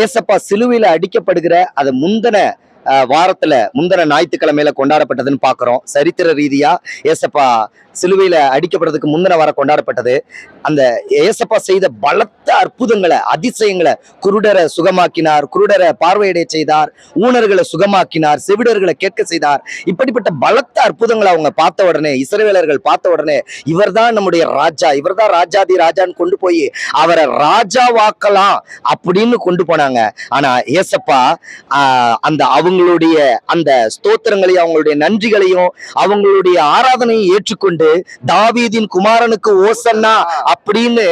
ஏசப்பா சிலுவையில அடிக்கப்படுகிற அது வாரத்துல முந்தின ஞாயிற்றுக்கிழமையில கொண்டாடப்பட்டதுன்னு பாக்குறோம். சரித்திர ரீதியா ஏசப்பா சிலுவையில அடிக்கப்படுறதுக்கு முந்தின வாரம் கொண்டாடப்பட்டது. அந்த ஏசப்பா செய்த பலத்த அற்புதங்களை, அதிசயங்களை, குருடரை சுகமாக்கினார், குருடரை பார்வையடைய செய்தார், ஊனர்களை சுகமாக்கினார், செவிடர்களை கேட்க செய்தார். இப்படிப்பட்ட பலத்த அற்புதங்களை அவங்க பார்த்த உடனே, இஸ்ரவேலர்கள் பார்த்த உடனே, இவர்தான் நம்முடைய ராஜா, இவர்தான் ராஜாதி ராஜான்னு கொண்டு போய் அவரை ராஜாவாக்கலாம் அப்படின்னு கொண்டு போனாங்க. ஆனா ஏசப்பா அந்த அவங்களுடைய அந்த ஸ்தோத்திரங்களையும் அவங்களுடைய நன்றிகளையும் அவங்களுடைய ஆராதனையும் ஏற்றுக்கொண்டு தாவீதின் குமாரனுக்கு ஓசன்னா அப்படின்னு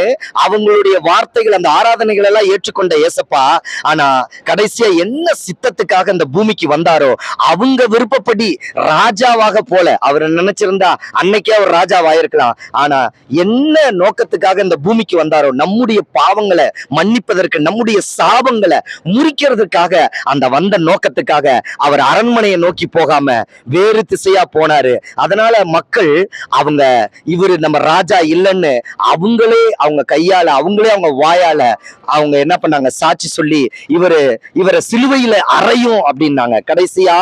அவங்களுடைய வார்த்தைகள், அந்த ஆராதனைகள் எல்லாம் ஏற்றுக்கொண்ட ஏசப்பா, ஆனா கடைசியா என்ன சித்தத்துக்காக இந்த பூமிக்கு வந்தாரோ அவங்க விருப்பப்படி ராஜாவாக போல அவர் நினைச்சிருந்தா அன்னைக்கே அவர் ராஜாவாயிருக்கலாம். ஆனா என்ன நோக்கத்துக்காக இந்த பூமிக்கு வந்தாரோ, நம்முடைய பாவங்களை மன்னிப்பதற்கு, நம்முடைய சாபங்களை முறிக்கிறதுக்காக அந்த வந்த நோக்கத்துக்காக அவர் அரண்மனையை நோக்கி போகாம வேறு திசையா போனாரு. அதனால மக்கள் அவங்க இவரு நம்ம ராஜா இல்லைன்னு அவங்க கையால, அவங்களே அவங்க வாயால அவங்க என்ன பண்ணாங்க, சாட்சி சொல்லி இவரை சிலுவையில அறையும் அப்படின்னாங்க. கடைசியா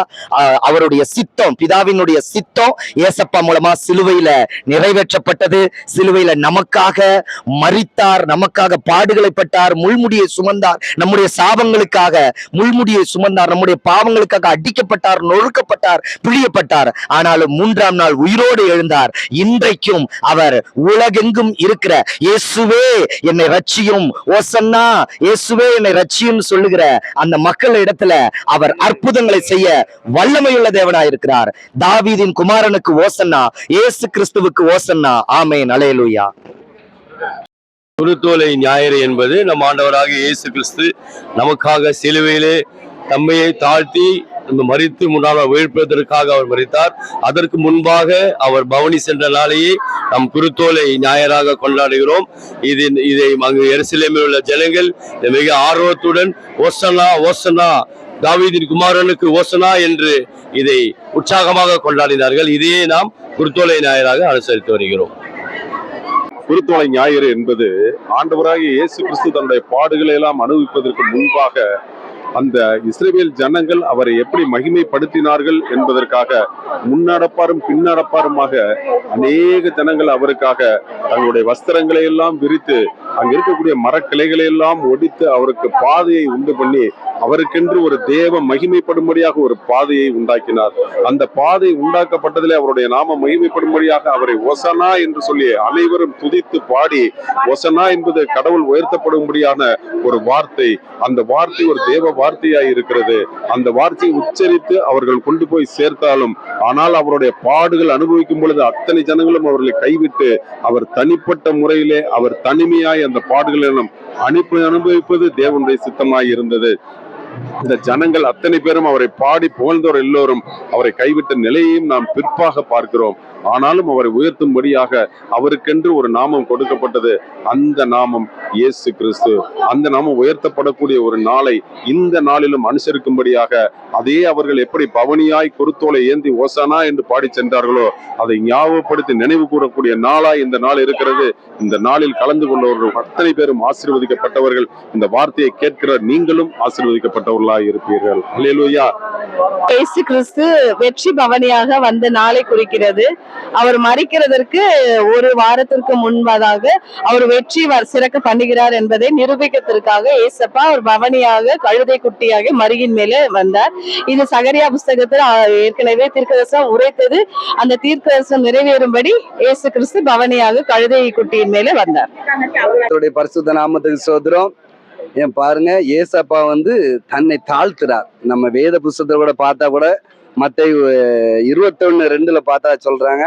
அவருடைய சித்தம், பிதாவினுடைய சித்தம் ஏசப்பா மூலமா சிலுவையில நிறைவேற்றப்பட்டது. சிலுவையில நமக்காக மரித்தார், நமக்காக பாடுகளை பட்டார், முள்முடியை சுமந்தார், நம்முடைய சாபங்களுக்காக முள்முடியை சுமந்தார், நம்முடைய பாவங்களுக்காக அடிக்கப்பட்டார், நொறுக்கப்பட்டார், பிழியப்பட்டார். ஆனாலும் 3ஆம் நாள் உயிரோடு எழுந்தார். இன்றைக்கும் அவர் உலகெங்கும் இருக்கிற இயேசுவே என்னை ரட்சியும், ஓசன்னா இயேசுவே என்னை ரட்சியும் சொல்லுகிற அந்த மக்கள் இடத்துல அவர் அற்புதங்களை செய்ய வல்லமையுள்ள தேவனாய் இருக்கிறார். தாவீதின் குமாரனுக்கு ஓசன்னா, இயேசு கிறிஸ்துவுக்கு ஓசன்னா. ஆமென், அல்லேலூயா. குருத்தோலை ஞாயிறு என்பது நம் ஆண்டவராக இயேசு கிறிஸ்து நமக்காக சிலுவையிலே தம்மையை தாழ்த்தி மரித்து முன்னால் உயிர்ப்பதற்காக அவர் மரித்தார். அதற்கு முன்பாக அவர் பவனி சென்ற நாளையே நாம் குருத்தோலை ஞாயிறாக கொண்டாடுகிறோம். இதை அங்கு எருசலேமில் உள்ள ஜனங்கள் மிக ஆர்வத்துடன் ஓசனா ஓசனா, தாவீதின் குமாரனுக்கு ஓசனா என்று இதை உற்சாகமாக கொண்டாடினார்கள். இதையே நாம் குருத்தோலை ஞாயிறாக அனுசரித்து வருகிறோம். குருத்தோலை ஞாயிறு என்பது ஆண்டவராகிய இயேசு கிறிஸ்து தன்னுடைய பாடுகளை எல்லாம் அனுபவிப்பதற்கு முன்பாக அந்த இஸ்ரவேல் ஜனங்கள் அவரை எப்படி மகிமைப்படுத்தினார்கள் என்பதற்காக முன்னடப்பாரும் பின்னடப்பாருமாக அநேக ஜனங்கள் அவருக்காக தங்களுடைய வஸ்திரங்களை எல்லாம் விரித்து அங்க இருக்கக்கூடிய மரக்கிளைகளை எல்லாம் ஒடித்து அவருக்கு பாதையை உண்டு பண்ணி அவருக்கென்று ஒரு தேவ மகிமைப்படும்படியாக ஒரு பாதையை உண்டாக்கினார். அந்த பாதை உண்டாக்கப்பட்டதிலே அவருடைய நாம மகிமைப்படும்படியாக அவரை ஒசனா என்று சொல்லி அனைவரும் துதித்து பாடி, ஒசனா என்பது கடவுள் உயர்த்தப்படும்படியான ஒரு வார்த்தை. அந்த வார்த்தை ஒரு தேவ வார்த்தையாய் இருக்கிறது. அந்த வார்த்தையை உச்சரித்து அவர்கள் கொண்டு போய் சேர்த்தாலும், ஆனால் அவருடைய பாடுகள் அனுபவிக்கும் பொழுது அத்தனை ஜனங்களும் அவர்களை கைவிட்டு அவர் தனிப்பட்ட முறையிலே அவர் தனிமையாய் அந்த பாடுகளை அனுபவிப்பது தேவனுடைய சித்தமாய் இருந்தது. இந்த ஜனங்கள் அத்தனை பேரும் அவரை பாடி புகழ்ந்தோர் எல்லோரும் அவரை கைவிட்ட நிலையையும் நாம் பிற்பாக பார்க்கிறோம். ஆனாலும் அவரை உயர்த்தும்படியாக அவருக்கென்று ஒரு நாமம் கொடுக்கப்பட்டது. அந்த நாமம் இயேசு கிறிஸ்து. அந்த நாமம் உயர்த்தப்படக்கூடிய ஒரு நாளை இந்த நாளிலும் அனுசரிக்கும்படியாக அதே அவர்கள் எப்படி பவனியாய் குருத்தோலை ஏந்தி ஓசானா என்று பாடி சென்றார்களோ அதை ஞாபகப்படுத்தி நினைவு கூறக்கூடிய நாளாய் இந்த நாள் இருக்கிறது. இந்த நாளில் கலந்து கொண்டவர்கள் அத்தனை பேரும் ஆசீர்வதிக்கப்பட்டவர்கள். இந்த வார்த்தையை கேட்கிற நீங்களும் ஆசீர்வதிக்கப்பட்டவர்களாய் இருப்பீர்கள். அல்லேலூயா. இயேசு கிறிஸ்து வெற்றி பவனியாக வந்த நாளை குறிக்கிறது. அவர் மரிக்கிறதற்கு ஒரு வாரத்திற்கு முன்பதாக அவர் வெற்றி சிறக்க பண்ணுகிறார் என்பதை நிரூபிக்கிறதுக்காக ஏசப்பா ஒரு பவனியாக கழுதை குட்டியாக மருகின் மேலே வந்தார். இது சகரியா புஸ்தகத்தில் ஏற்கனவே தீர்க்கதரிசனம் உரைத்தது. அந்த தீர்க்கதரிசனம் நிறைவேறும்படி இயேசு கிறிஸ்து பவனியாக கழுதை குட்டியின் மேலே வந்தார். பரிசுத்த நாமத்துக்கு சோதரம். ஏன் பாருங்க, ஏசப்பா தன்னை தாழ்த்துறார். நம்ம வேத புஸ்தகத்தை கூட பார்த்தா கூட மத்தேயு 21:2 பார்த்தா சொல்றாங்க,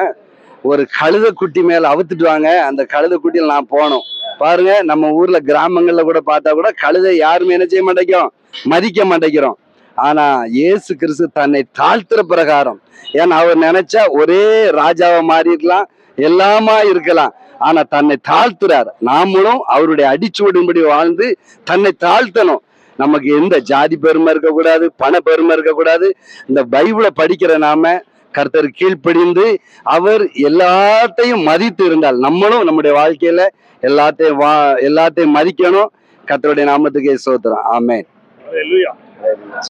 ஒரு கழுதை குட்டி மேல அவுத்துட்டு வாங்க, அந்த கழுதை குட்டியில் நான் போனோம். பாருங்க, நம்ம ஊர்ல கிராமங்கள்ல கூட பார்த்தா கூட கழுதை யாருமே என்ன செய்ய மாட்டேங்கிறோம், மதிக்க மாட்டேங்கிறோம். ஆனா இயேசு கிறிஸ்து தன்னை தாழ்த்துற பிரகாரம், ஏன்னா அவர் நினைச்சா ஒரே ராஜாவை மாறி இருக்கலாம், எல்லாமா இருக்கலாம். ஆனா தன்னை தாழ்த்துறார். நாமளும் அவருடைய அடிச்சுவடும்படி வாழ்ந்து தன்னை தாழ்த்தணும். நமக்கு எந்த ஜாதி பெருமை இருக்கக்கூடாது, பண பெருமை இருக்கக்கூடாது. இந்த பைபிளை படிக்கிற நாம கர்த்தர் கீழ்ப்படிந்து அவர் எல்லாத்தையும் மதித்து இருந்தால் நம்மளும் நம்முடைய வாழ்க்கையில எல்லாத்தையும் மதிக்கணும். கர்த்தருடைய நாமத்துக்கே ஸ்தோத்திரம். ஆமென். அல்லேலூயா